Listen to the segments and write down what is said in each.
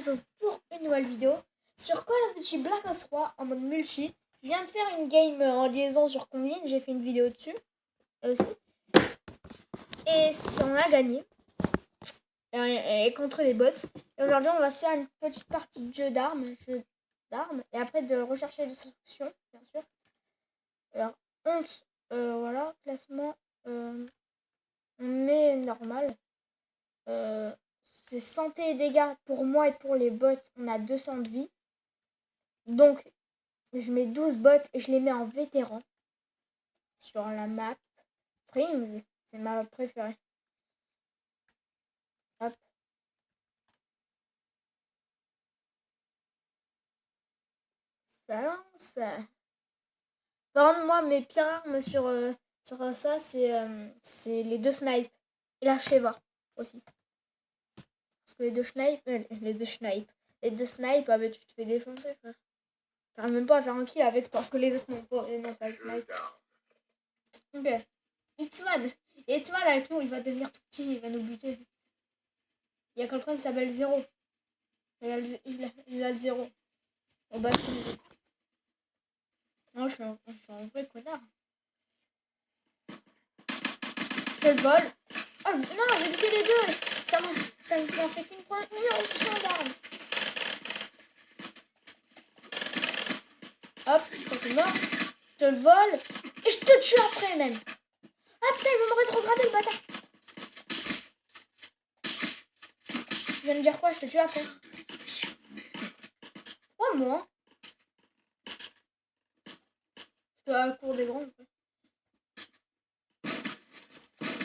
chose pour une nouvelle vidéo sur Call of Duty Black Ops 3 en mode multi. Je viens de faire une game en liaison sur Combine, j'ai fait une vidéo dessus aussi. Et on a gagné. Et contre des bots. Et aujourd'hui on va se faire une petite partie de jeu d'armes. Et après de rechercher les instructions, bien sûr. Alors, voilà, classement. On met normal. C'est santé et dégâts pour moi et pour les bots. On a 200 de vie. Donc, je mets 12 bots et je les mets en vétéran. Sur la map. Springs, c'est ma map préférée. Hop. Ça lance. Par contre, moi, mes pires armes sur ça, c'est les 2 snipes. Et la Sheva aussi. Parce que les deux snipes, les deux snipes, ah, bah, tu te fais défoncer, frère. T'arrives même pas à faire un kill avec toi, que les autres n'ont pas le snipe. Ok. Hitman. Hitman avec nous, il va devenir tout petit, il va nous buter. Il y a quelqu'un qui s'appelle Zéro. Il a le 0. On bat tout. Non, je suis un vrai connard. Je le vole. Oh non, j'ai buté les deux. Ça me fait qu'une première option d'arme. Hop, quand t'es mort, je te le vole. Et je te tue après même. Ah putain, il va me rétrograder le bâtard. Tu viens de dire quoi? Je te tue après. Oh moi. Je dois à la cour des grands.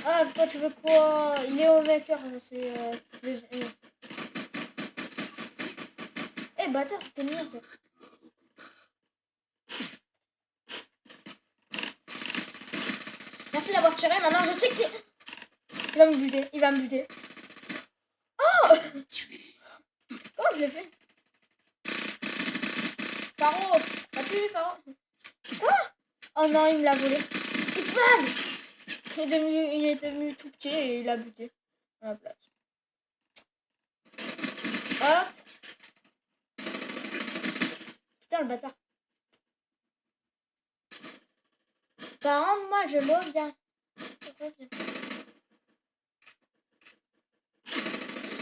Ah, toi tu veux quoi? Léo Maker, c'est Eh bâtard, c'était mignon ça. Merci d'avoir tiré, maintenant je sais que t'es... Il va me buter, Oh comment je l'ai fait? Faro, as-tu vu Faro? Quoi? Oh non, il me l'a volé. Hitman! Il est devenu tout petit et il a buté à la place. Hop. Putain, le bâtard. Par contre, moi, je reviens.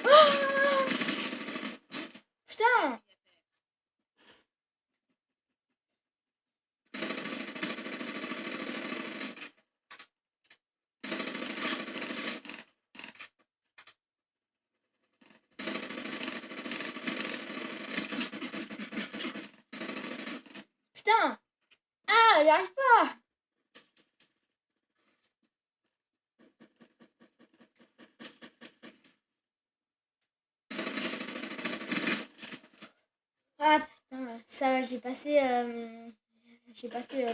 Ah putain! Putain! Ah, j'y arrive pas! Ah putain, ça va, j'ai passé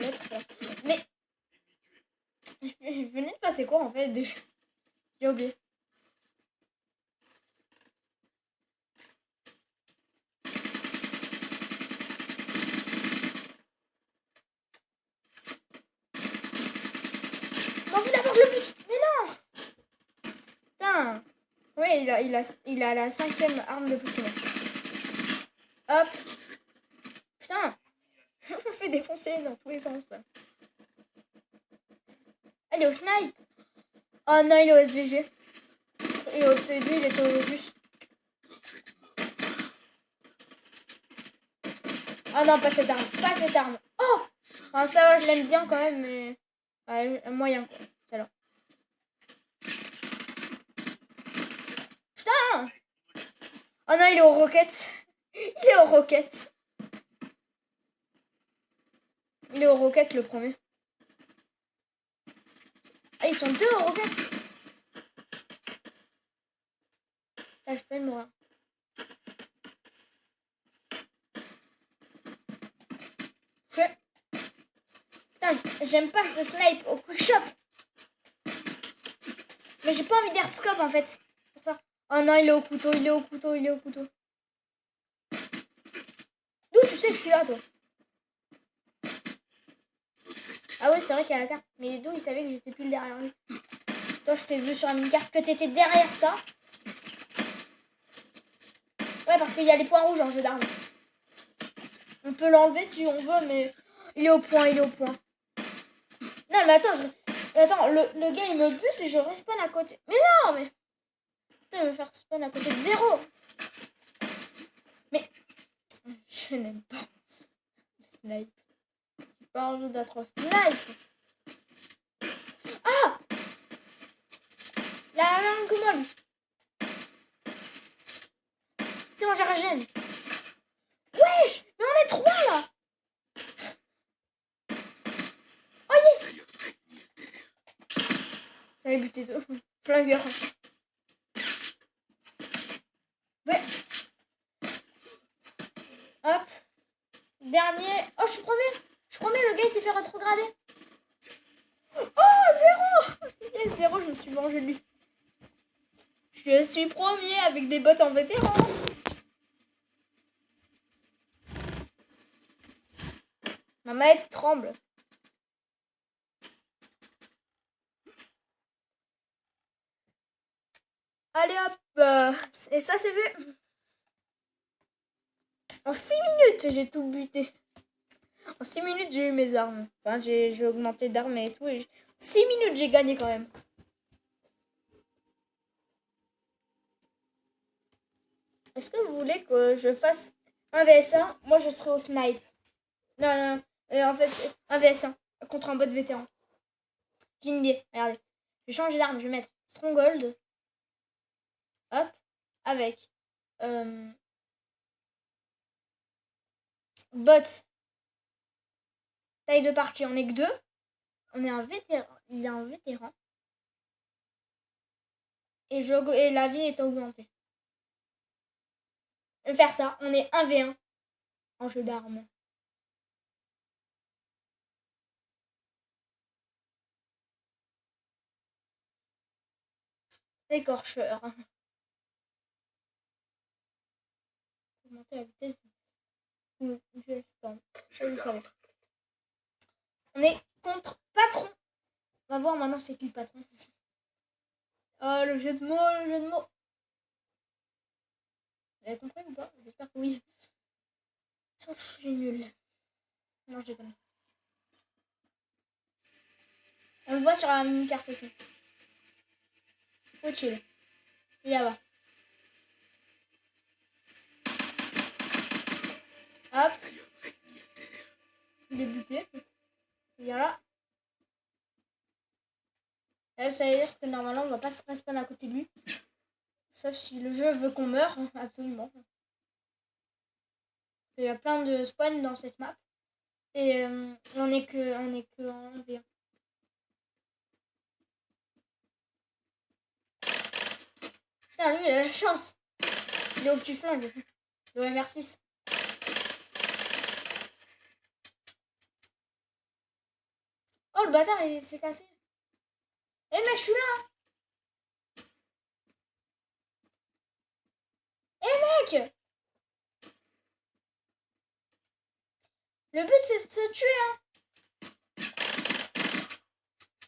l'autre fois. Mais je venais de passer quoi en fait? J'ai oublié. M'en fous d'abord le but! Mais non! Putain! Ouais, il a la 5e arme de plus que moi. Hop! Putain! Je me fais défoncer dans tous les sens. Elle est au snipe! Oh non, il est au SVG. Et au début, il était au bus. Ah non, pas cette arme. Oh! Enfin, ça va, je l'aime bien quand même, mais... moyen, quoi. Celle-là. Putain! Oh non, il est aux roquettes. Il est aux roquettes. Il est aux roquettes, le premier. Ah, ils sont 2 aux roquettes. Là, je fais le mourir. Putain, j'aime pas ce snipe au quick shop. Mais j'ai pas envie d'airscope en fait. Pour ça. Oh non, il est au couteau. D'où tu sais que je suis là, toi? Ah oui, c'est vrai qu'il y a la carte. Mais d'où il savait que j'étais plus derrière lui? Toi, je t'ai vu sur la mini-carte que t'étais derrière ça. Ouais, Ouais, parce qu'il y a les points rouges en jeu d'armes. On peut l'enlever si on veut, mais il est au point, il est au point. Non, mais attends, le gars, il me bute et je respawn à côté. Mais non, mais... Putain, il va me faire spawn à côté de 0. Mais... Je n'aime pas le snipe. J'ai pas envie d'être au snipe. Ah, la même que moi, lui. C'est bon, j'ai régène. Wesh, mais on est 3 là. Oh yes. J'avais buté 2. Flingueur. Ouais. Hop. Dernier. Oh, je suis premier. Je suis premier, le gars il s'est fait rétrograder. Oh, 0. Yes, 0, je me suis vengé de lui. Je suis premier avec des bots en vétéran. Ma manette tremble. Allez hop. Et ça c'est fait. En 6 minutes, j'ai tout buté. En 6 minutes, j'ai eu mes armes. Enfin, j'ai augmenté d'armes et tout. Et 6 minutes, j'ai gagné quand même. Est-ce que vous voulez que je fasse un vs1? Moi, je serai au snipe. Non, non, non. En fait, un vs1 contre un bot vétéran. J'ai une idée. Regardez. Je vais changer d'arme. Je vais mettre Stronghold. Hop. Avec bot. Taille de partie. On est que 2. On est un vétéran. Il est un vétéran. Et la vie est augmentée. Je vais faire ça. On est 1v1 en jeu d'armes. Écorcheur. Augmenter la vitesse du stand. Je savais. On est contre patron. On va voir maintenant c'est qui le patron. Oh, le jeu de mots, le jeu de mots. Vous avez compris ou pas? J'espère que oui. Je suis nul. Non, je déconne. On le voit sur la mini-carte aussi. Où est-il? Il est là-bas. Hop. Il est buté. Il est là. Là, ça veut dire que normalement, on va pas se respawn à côté de lui. Sauf si le jeu veut qu'on meure. Absolument. Il y a plein de spawns dans cette map. Et on est que en V1. Putain, lui, il a la chance. Il est au petit flingue. Le MR6. Oh, le bâtard, il s'est cassé. Eh mec, je suis là. Eh mec. Le but, c'est de se tuer, hein.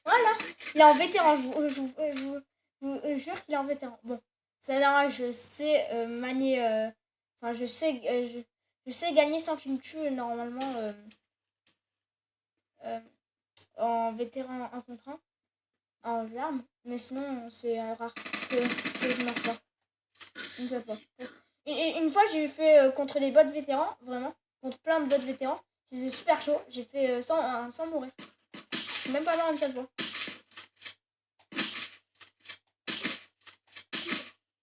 Voilà. Il est en vétéran. Je vous jure qu'il est en vétéran. Bon. Ça là, je sais manier... Enfin, je sais gagner sans qu'il me tue, normalement, en vétéran 1 contre 1. En arme. Mais sinon, c'est rare que je meurs pas. Une seule fois. Une fois, j'ai fait contre les bots vétérans, vraiment. Contre plein de bots vétérans. C'était super chaud. J'ai fait sans mourir. Je suis même pas mort une seule fois.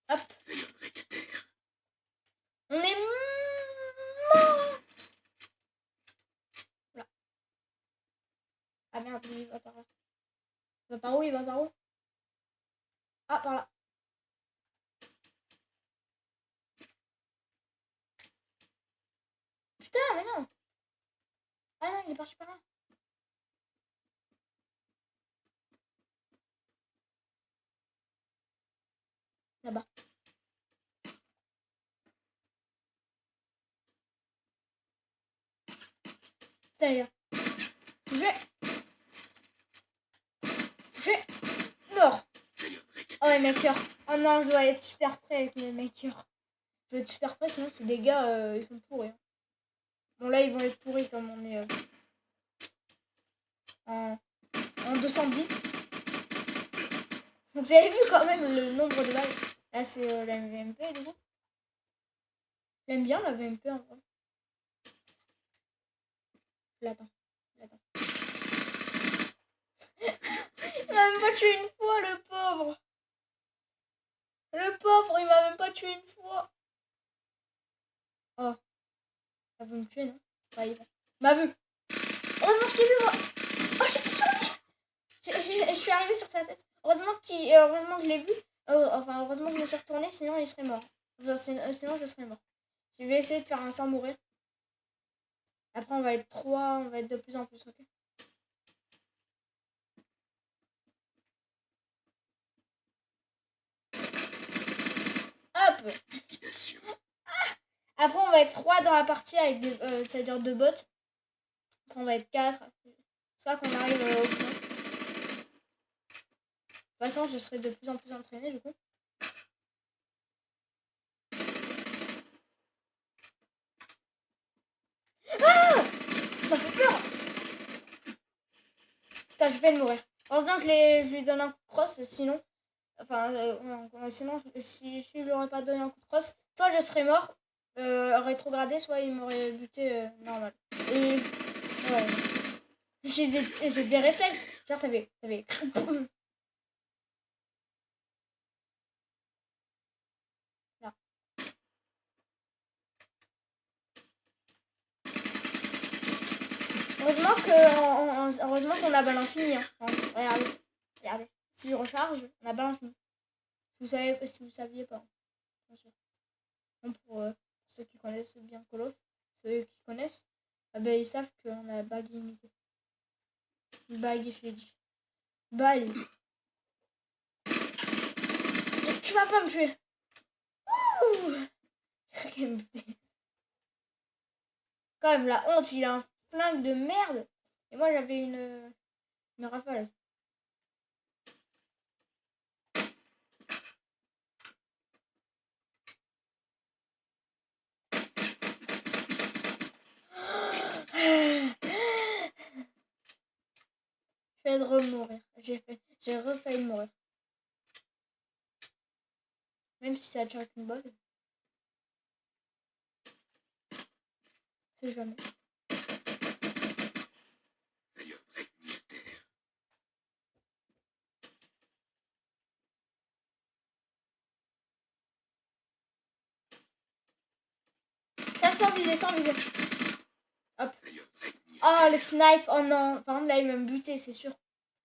Hop. On est mort. Là. Ah merde, il va par là. Il va par où? Il va par où? Ah, par là. Putain, mais non. Ah non, il est parti par là. Là-bas. Putain, les gars. J'ai mort. Oh, les makers. Oh non, je dois être super prêt avec mes makers. Je vais être super près, sinon ces dégâts, ils sont pourris. Hein. Bon, là, ils vont être pourris comme on est en 210. Donc, vous avez vu quand même le nombre de balles. Là, c'est la VMP, du coup. J'aime bien la VMP, en vrai. Je l'attends. Il m'a même pas tué une fois, le pauvre. Le pauvre, il m'a même pas tué une fois. Oh. Ça veut me tuer, non? Ouais, il m'a vu. Heureusement, je t'ai vu, moi. Oh, j'étais sur lui. Je suis arrivée sur sa tête. Heureusement que je l'ai vu. Enfin, heureusement que je me suis retournée, sinon il serait mort. Enfin, sinon, je serais mort. Je vais essayer de faire un sans mourir. Après, on va être 3, on va être de plus en plus, ok? Hop! Après, on va être 3 dans la partie avec des, c'est-à-dire 2 bots. Après, on va être 4. Soit qu'on arrive au fond. De toute façon, je serai de plus en plus entraînée, du coup. Ah! Ça fait peur! Putain, je vais mourir. Heureusement que je lui donne un coup de crosse, sinon... Enfin, sinon, si je lui aurais pas donné un coup de crosse, soit je serais mort, rétrogradé, soit il m'aurait buté normal. Et... Ouais. J'ai des réflexes. Genre, ça fait... Là. Heureusement qu'on a balle infinie. Hein. Regardez. Si je recharge, on a balle infinie. Si vous saviez pas. Bien sûr. Bon, pour ceux qui connaissent bien Call of, ceux qui connaissent, ben, ils savent qu'on a la balle limitée. Balle, je l'ai dit. Balle. Tu vas pas me tuer. Ouh. Quand même, la honte, il a un flingue de merde. Et moi, j'avais une rafale. Je vais de mourir. J'ai refailli mourir. Même si ça tire avec une balle. C'est jamais. Ça sans viser. Hop. Oh, les snipes. Oh non. Par contre, là, il m'a buté, c'est sûr.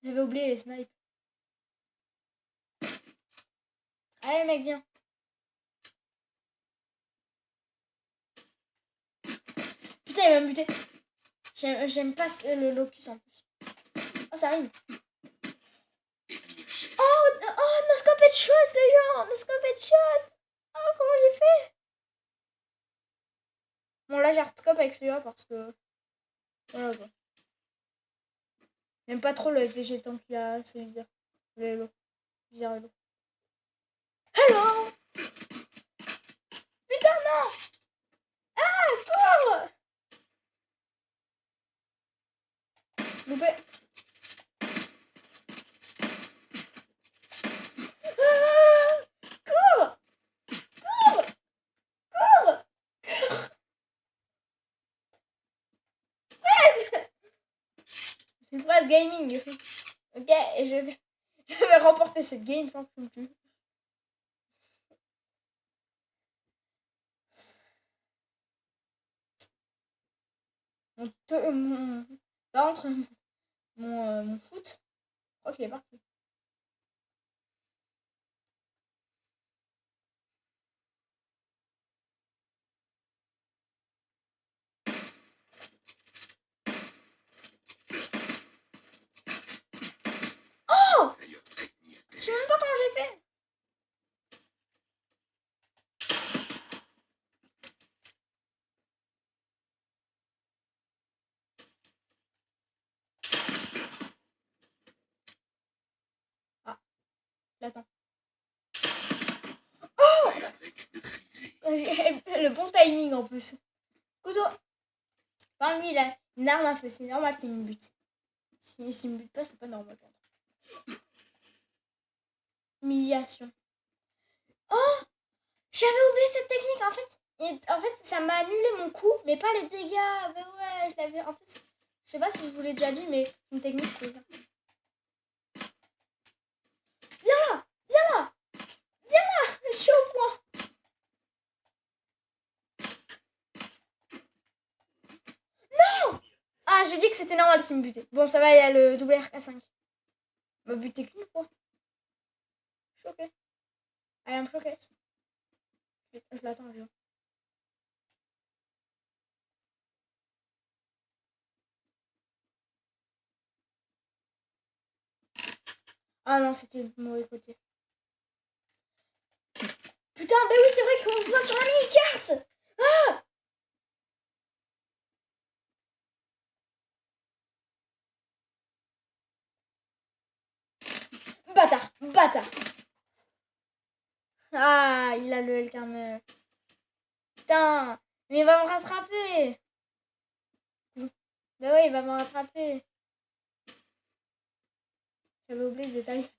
J'avais oublié les snipes. Allez, mec, viens. Putain, il m'a buté. J'aime pas le locus en plus. Oh, ça arrive. Oh, no scope headshot, les gens. No scope headshot. Oh, comment j'ai fait? Bon, là, j'ai scope avec celui-là parce que... Voilà, quoi. J'aime pas trop le SVG tant qu'il a ce viseur. Le hello. Viseur hello. Hello! Putain, non! Ah, cours! Loupé. Ah, cours! Cours! Cours! Fraise! C'est une phrase gaming. Ok, et je vais remporter cette game sans que tu me tues. Par contre, mon foot, je crois qu'il est parti. Oh! Je sais même pas comment j'ai fait. bon timing en plus. Couteau. Enfin, lui, il a une arme à feu. C'est normal s'il me bute. S'il me bute pas, c'est pas normal. Humiliation. Oh, j'avais oublié cette technique en fait. Ça m'a annulé mon coup, mais pas les dégâts. Ben ouais, je l'avais. En plus, je sais pas si je vous l'ai déjà dit, mais une technique c'est. Viens là, viens là, viens là. Je suis au point. Non. Ah, j'ai dit que c'était normal s'il me butait. Bon, ça va, il y a le WRK5. Il m'a buté qu'une fois. Choqué. I am choquette. Je l'attends, je. Ah non, c'était le mauvais côté. Putain, bah oui, c'est vrai qu'on se voit sur la mini-carte. Ah. Bâtard, bâtard. Ah, il a le L49. Putain, mais il va me rattraper. Bah ouais, il va me rattraper. J'avais oublié ce détail.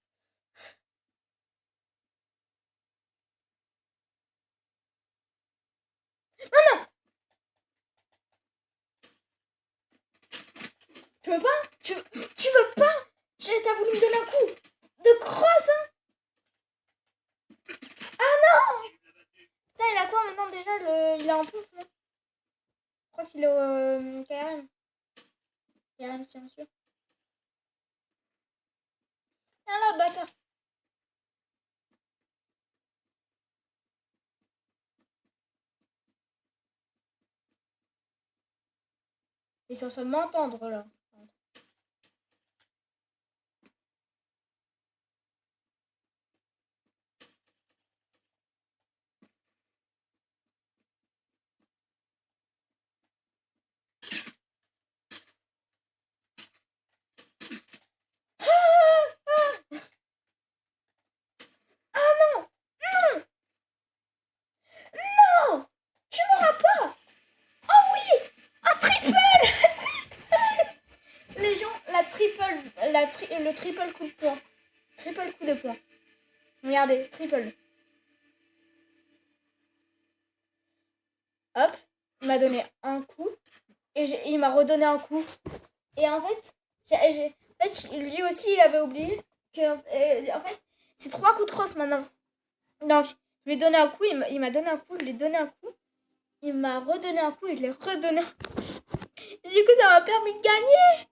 Oh non. Tu veux pas tu veux pas. T'as voulu me donner un coup de crosse, hein. Ah non. Putain, il a quoi maintenant déjà il a un pouf, non? Je crois qu'il est au KRM. KRM silencieux. Ah là, bâtard. Ils sont censés m'entendre là. Non, tu m'auras pas. Oh oui, un triple. Les gens, le triple coup de poing. Triple coup de poing. Regardez, triple. Hop, il m'a donné un coup. Et il m'a redonné un coup. Et en fait, lui aussi, il avait oublié que... en fait, c'est 3 coups de crosse maintenant. Donc, je lui ai donné un coup, il m'a donné un coup, je lui ai donné un coup. Il m'a redonné un coup et je l'ai redonné un coup. Et du coup, ça m'a permis de gagner.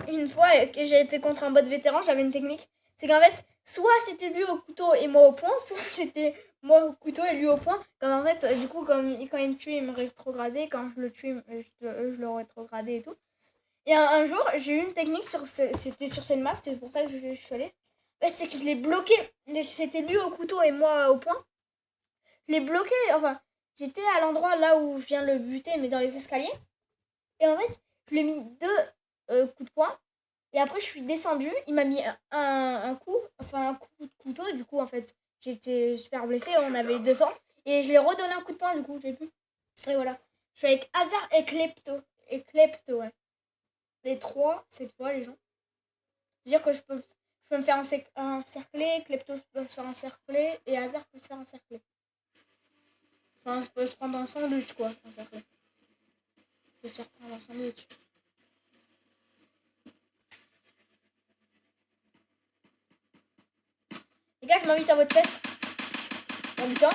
Une fois que j'ai été contre un bot vétéran, j'avais une technique. C'est qu'en fait, soit c'était lui au couteau et moi au poing, soit c'était moi au couteau et lui au poing. Comme en fait, du coup, quand il me tue, il me rétrogradait. Quand je le tue, je le rétrogradais et tout. Et un jour, j'ai eu une technique c'était sur cette map, c'est pour ça que je suis allée. En fait, c'est que je l'ai bloqué. C'était lui au couteau et moi au poing. Je l'ai bloqué, enfin, j'étais à l'endroit là où je viens de le buter, mais dans les escaliers. Et en fait, je lui ai mis 2 coups de poing. Et après, je suis descendue. Il m'a mis un coup, enfin un coup de couteau. Du coup, en fait, j'étais super blessée. On avait 200. Et je lui ai redonné un coup de poing, du coup, j'ai pu. Et voilà. Je suis avec Hazard et Klepto. Et Klepto, ouais. Les 3, cette fois, les gens. C'est-à-dire que je peux me faire encercler, Klepto peut se faire encercler, et Hazard peut se faire encercler. Enfin, ça peut se prendre un sandwich, quoi, encercler. Ça peut se faire prendre un sandwich. Les gars, je m'invite à votre fête. En butant.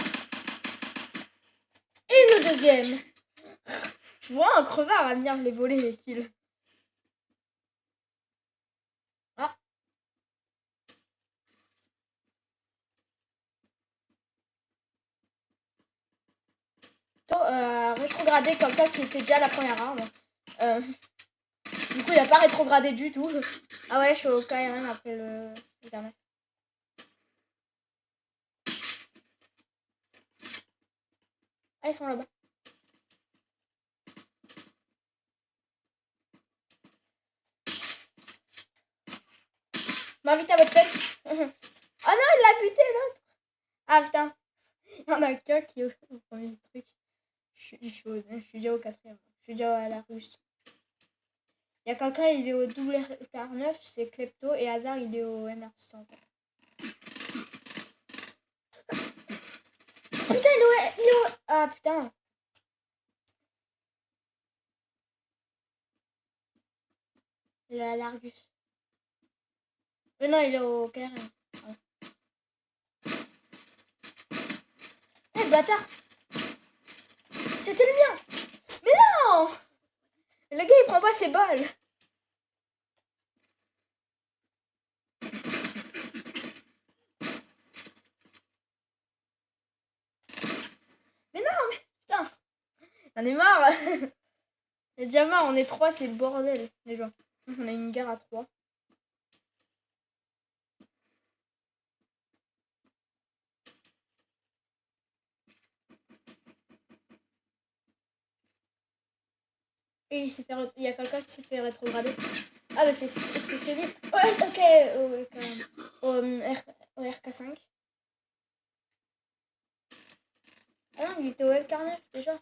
Et le deuxième. Je vois un crevard à venir les voler, les kills. Ah. Rétrogradé quelqu'un qui était déjà à la première arme. Du coup, il n'a pas rétrogradé du tout. Ah ouais, je suis au KRM après le dernier. Ah, ils sont là-bas. M'invite à votre fête. Ah non, il l'a buté l'autre. Ah putain, il y en a qu'un qui est au premier truc. Je suis déjà au quatrième. Je suis déjà à la russe. Il y a quelqu'un, il est au double R9, c'est Klepto, et Hazard, il est au MR60. Putain, il est au... Ah putain. Il est à l'Argus. Mais non, il est au KRM. Eh, bâtard. C'était le mien. Mais non. Le gars, il prend pas ses balles. Mais non, mais putain. J'en ai marre. C'est déjà marre, on est 3, c'est le bordel, les gens. On a une guerre à 3. Et il y a quelqu'un qui s'est fait rétrograder. Ah bah c'est celui... Ouais, ok, quand même. Au RK5. Ah non, il était au LK9 déjà.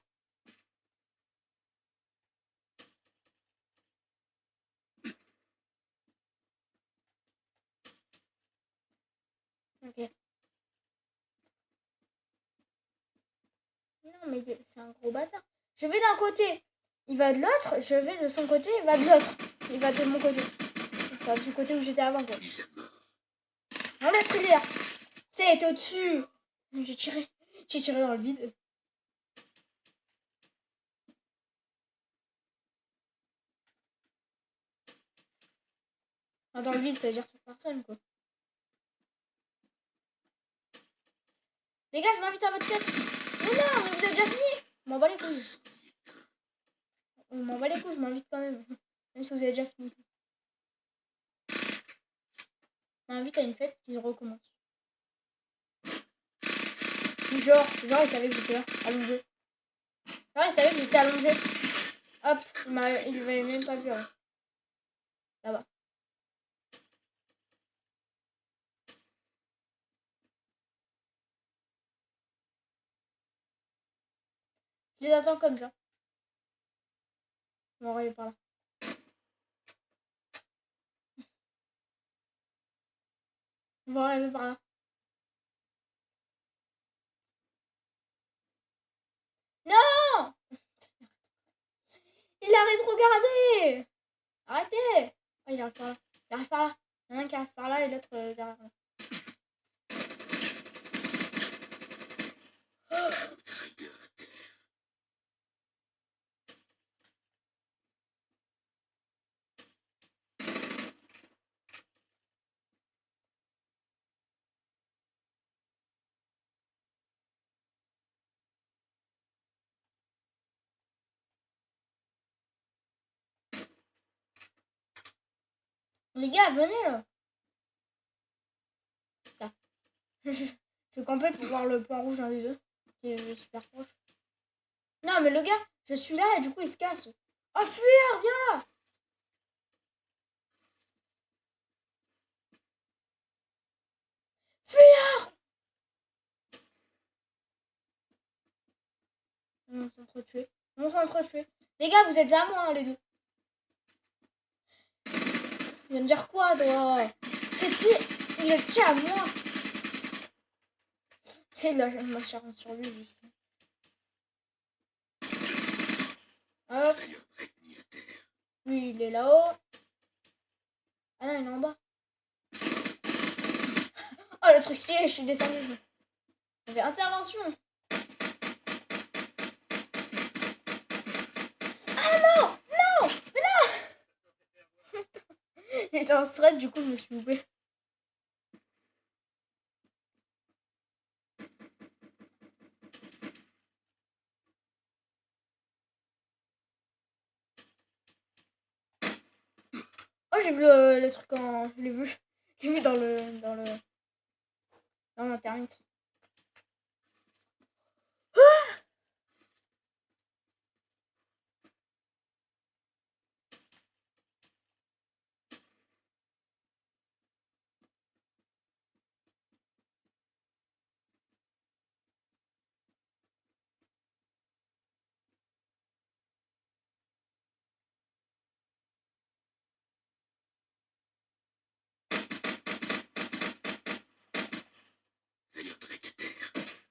Ok. Non mais c'est un gros bâtard. Je vais d'un côté, il va de l'autre. Je vais de son côté, il va de l'autre. Il va de mon côté. Enfin, du côté où j'étais avant, quoi. Non, laisse il est là. Putain, il était au-dessus. J'ai tiré. J'ai tiré dans le vide. Enfin, dans le vide, ça veut dire sur personne, quoi. Les gars, je m'invite à votre fête. Mais non, mais vous avez déjà fini. On m'en bat les couilles. On m'en bat les couilles, je m'invite quand même. Même si vous avez déjà fini. Je m'invite à une fête qui recommence. Genre, il savait que j'étais là, allongé. Genre, il savait que j'étais allongé. Hop, il m'avait même pas vu. Hein. Là-bas. Je les attends comme ça. On va aller par là. On va aller par là. Non! Il a rétrogradé! Arrêtez! Oh, il arrive par là. Il arrive par là. Il y en a un qui arrive par là et l'autre derrière là. Les gars, venez là! Là. Je campais pour voir le point rouge dans les deux. Qui est super proche. Non, mais le gars, je suis là et du coup il se casse. Oh, fuir, viens là! Fuir! On s'entretuer. On s'entretuer. Les gars, vous êtes à moi, hein, les deux. Il vient de dire quoi, toi? C'était... Il le tient à moi. C'est là, ma charge sur lui, juste. Hop. Lui, il est là-haut. Ah non, il est en bas. Oh, le truc stylé, je suis descendu. Il y avait intervention. Ah non! Non! Mais non! Il était en stress, du coup, je me suis loupée. Oh, j'ai vu le truc en... Je l'ai vu dans le... Dans l'internet.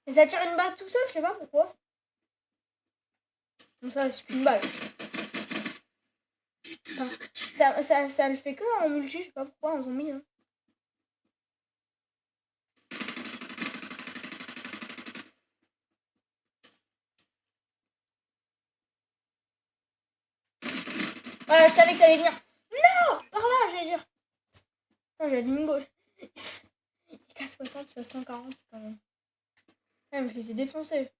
Et ça tire une balle tout seul, je sais pas pourquoi. Bon, ça, c'est une balle. Enfin, ça le fait que en multi, je sais pas pourquoi, en zombie. Hein. Ouais, je savais que t'allais venir. Non, par là, j'allais dire. Putain, j'ai la ligne gauche. Il est qu'à 60, tu vas 140 quand même. Ouais, mais je les ai défoncés.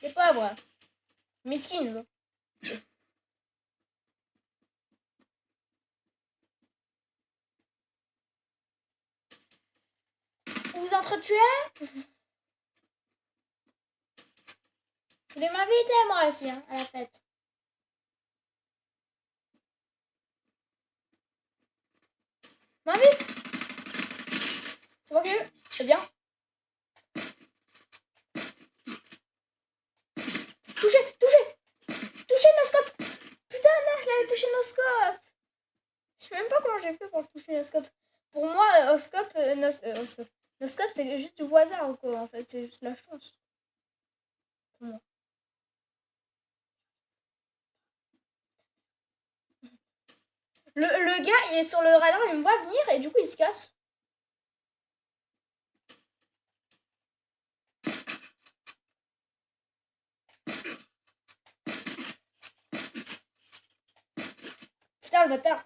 C'est pas vrai. Miskin, là. Vous vous entretuez? Je voulais m'inviter, moi aussi, hein, à la fête. M'invite. C'est moi qui ai eu. C'est bien. Touché, touché. Touché, noscope. Putain, non, je l'avais touché noscope. Je sais même pas comment j'ai fait pour le toucher noscope. Pour moi, oscope, oscope. Noscope, c'est juste du hasard, quoi. En fait, c'est juste la chance. Pour moi. Le gars, il est sur le radar, il me voit venir et du coup, il se casse. Putain, le bâtard.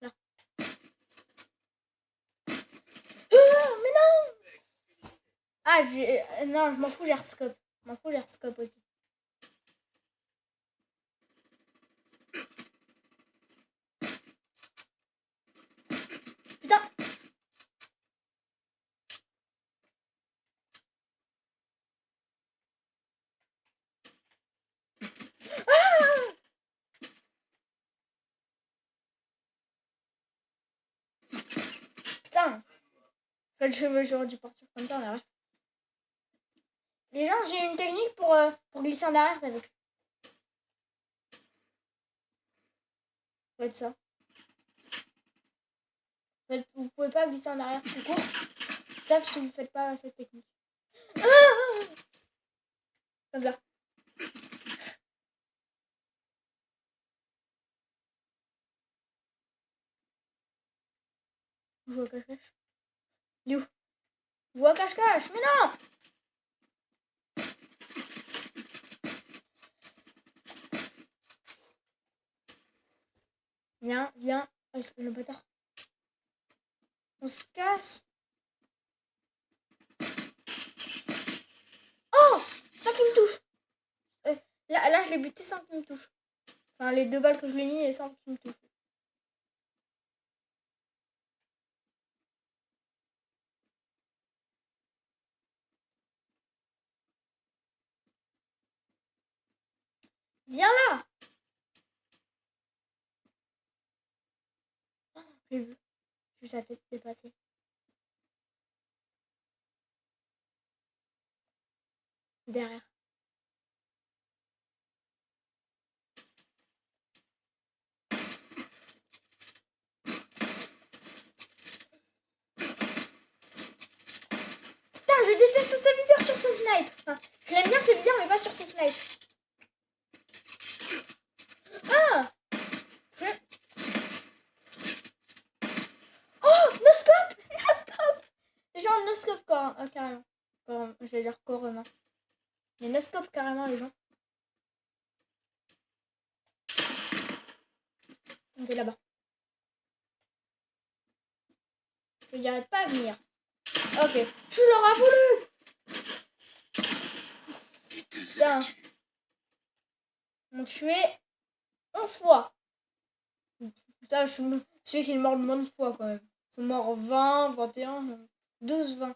Là. Mais non. Ah, non, je m'en fous, j'ai scope. Je m'en fous, j'ai scope aussi. Putain. Ah. Putain. J'aurais dû partir comme ça, là. Les gens, j'ai une technique pour glisser en arrière, t'as vu. Faites ça. Vous pouvez pas glisser en arrière tout court. Sauf si vous faites pas cette technique. Ah. Comme ça. Je joue au cache-cache. Il est où? Je joue au cache-cache, mais non. Viens, viens. Oh, le bâtard. On se casse. Oh, ça qui me touche. Là, je l'ai buté sans qu'il me touche. Enfin, les 2 balles que je lui ai mis et sans qu'il me touche. Viens là. Oh, j'ai vu. J'ai vu sa tête dépasser. Derrière. Putain, je déteste ce viseur sur ce snipe. Enfin, je l'aime bien ce viseur, mais pas sur ce snipe. Ah. Oh, noscope. Noscope. Les gens noscope carrément. Je vais dire carrément. Mais noscope carrément, les gens. Ok, là-bas. Il n'arrête pas à venir. Ok. Tu l'auras voulu. Putain. M'ont tué 11 fois. Putain, je suis celui qui est mort le moins de fois quand même. Ils sont morts 20, 21, 12, 20. Moi,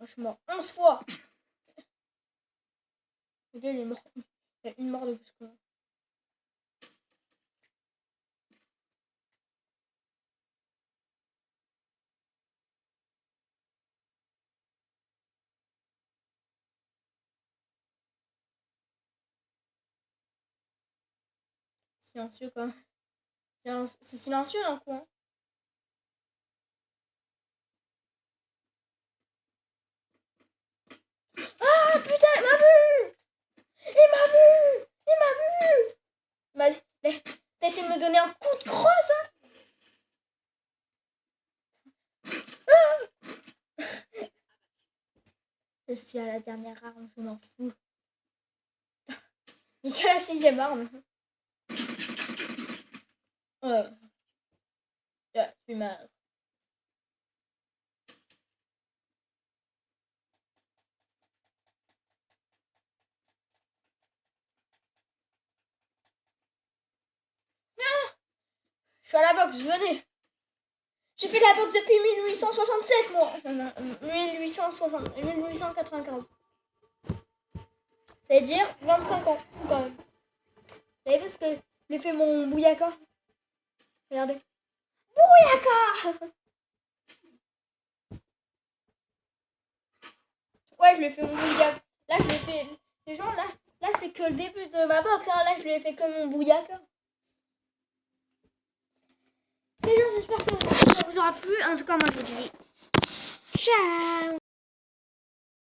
je suis mort 11 fois. Le gars, il est mort. Il y a une mort de plus que moi. Silencieux quoi. C'est silencieux dans le coin. Ah putain, il m'a vu! Il m'a vu! Il m'a vu! T'as essayé de me donner un coup de crosse, hein? Je suis à la dernière arme, je m'en fous. Il est à la 6e arme. Ouais. Je suis mal. Je suis à la boxe, venez. J'ai fait la boxe depuis 1867, moi. Non, 1895. C'est-à-dire 25 ans, quand même. Vous savez parce que j'ai fait mon bouyaka. Regardez. Bouyaka! Ouais, je lui ai fait mon bouyaka. Là, je l'ai fait... Les gens, là c'est que le début de ma boxe. Hein. Là, je lui ai fait que mon bouyaka. Les gens, j'espère que ça vous aura plu. En tout cas, moi, je vous dis ciao.